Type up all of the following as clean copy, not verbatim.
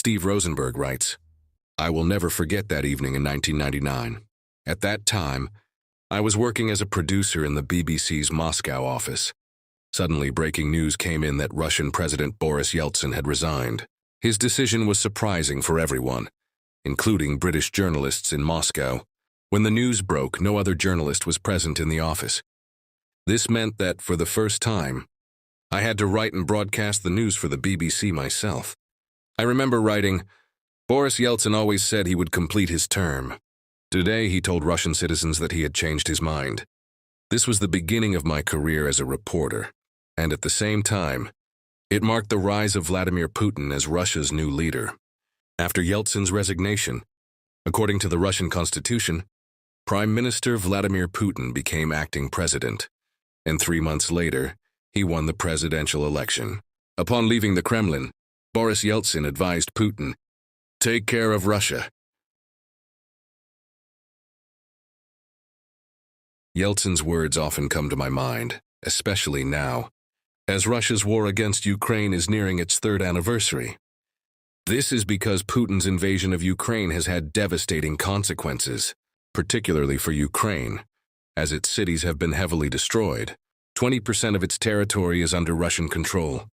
Steve Rosenberg writes, "I will never forget that evening in 1999. At that time, I was working as a producer in the BBC's Moscow office. Suddenly, breaking news came in that Russian President Boris Yeltsin had resigned. His decision was surprising for everyone, including British journalists in Moscow. When the news broke, no other journalist was present in the office. This meant that, for the first time, I had to write and broadcast the news for the BBC myself. I remember writing, "Boris Yeltsin always said he would complete his term. Today, he told Russian citizens that he had changed his mind." This was the beginning of my career as a reporter, and at the same time, it marked the rise of Vladimir Putin as Russia's new leader. After Yeltsin's resignation, according to the Russian constitution, Prime Minister Vladimir Putin became acting president, and 3 months later, he won the presidential election. Upon leaving the Kremlin, Boris Yeltsin advised Putin, "Take care of Russia." Yeltsin's words often come to my mind, especially now, as Russia's war against Ukraine is nearing its 3rd anniversary. This is because Putin's invasion of Ukraine has had devastating consequences, particularly for Ukraine, as its cities have been heavily destroyed. 20% of its territory is under Russian control,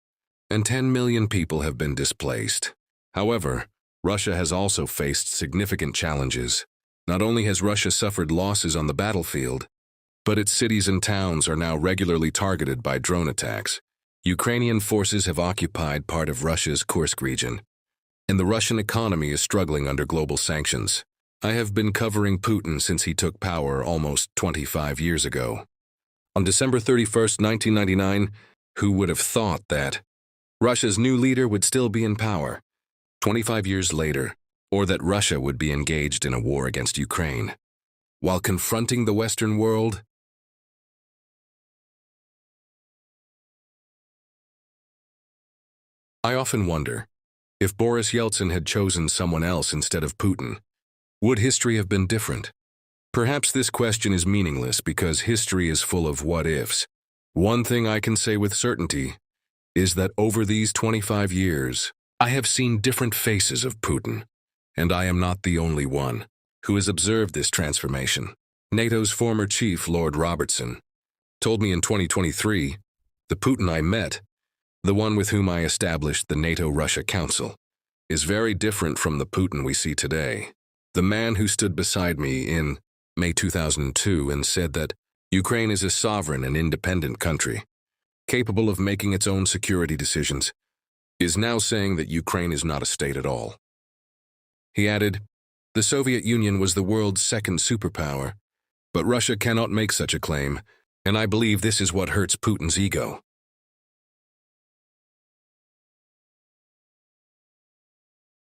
and 10 million people have been displaced. However, Russia has also faced significant challenges. Not only has Russia suffered losses on the battlefield, but its cities and towns are now regularly targeted by drone attacks. Ukrainian forces have occupied part of Russia's Kursk region, and the Russian economy is struggling under global sanctions. I have been covering Putin since he took power almost 25 years ago. On December 31st, 1999, who would have thought that Russia's new leader would still be in power 25 years later, or that Russia would be engaged in a war against Ukraine? While confronting the Western world, I often wonder, if Boris Yeltsin had chosen someone else instead of Putin, would history have been different? Perhaps this question is meaningless because history is full of what-ifs. One thing I can say with certainty is that over these 25 years, I have seen different faces of Putin, and I am not the only one who has observed this transformation. NATO's former chief, Lord Robertson, told me in 2023, "The Putin I met, the one with whom I established the NATO-Russia Council, is very different from the Putin we see today. The man who stood beside me in May 2002 and said that Ukraine is a sovereign and independent country, capable of making its own security decisions, is now saying that Ukraine is not a state at all." He added, "The Soviet Union was the world's 2nd superpower, but Russia cannot make such a claim, and I believe this is what hurts Putin's ego."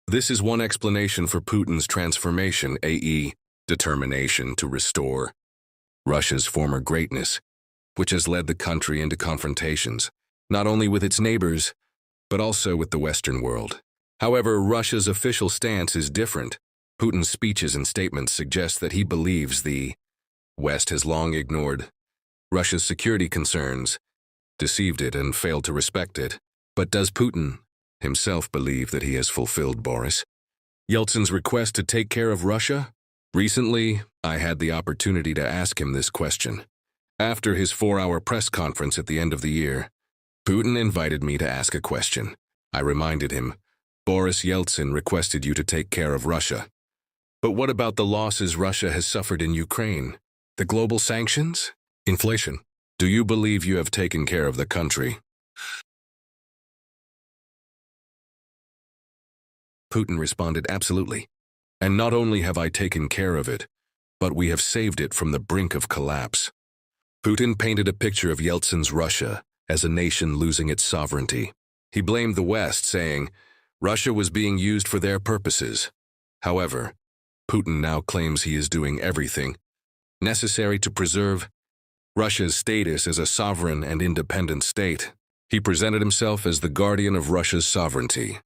This is one explanation for Putin's transformation, i.e., determination to restore Russia's former greatness, which has led the country into confrontations, not only with its neighbors, but also with the Western world. However, Russia's official stance is different. Putin's speeches and statements suggest that he believes the West has long ignored Russia's security concerns, deceived it, and failed to respect it. But does Putin himself believe that he has fulfilled Boris Yeltsin's request to take care of Russia? Recently, I had the opportunity to ask him this question. After his 4-hour press conference at the end of the year, Putin invited me to ask a question. I reminded him, "Boris Yeltsin requested you to take care of Russia. But what about the losses Russia has suffered in Ukraine? The global sanctions? Inflation? Do you believe you have taken care of the country?" Putin responded, "Absolutely. And not only have I taken care of it, but we have saved it from the brink of collapse." Putin painted a picture of Yeltsin's Russia as a nation losing its sovereignty. He blamed the West, saying Russia was being used for their purposes. However, Putin now claims he is doing everything necessary to preserve Russia's status as a sovereign and independent state. He presented himself as the guardian of Russia's sovereignty.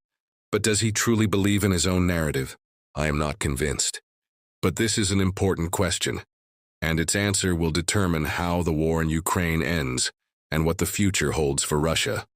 But does he truly believe in his own narrative? I am not convinced. But this is an important question, and its answer will determine how the war in Ukraine ends and what the future holds for Russia.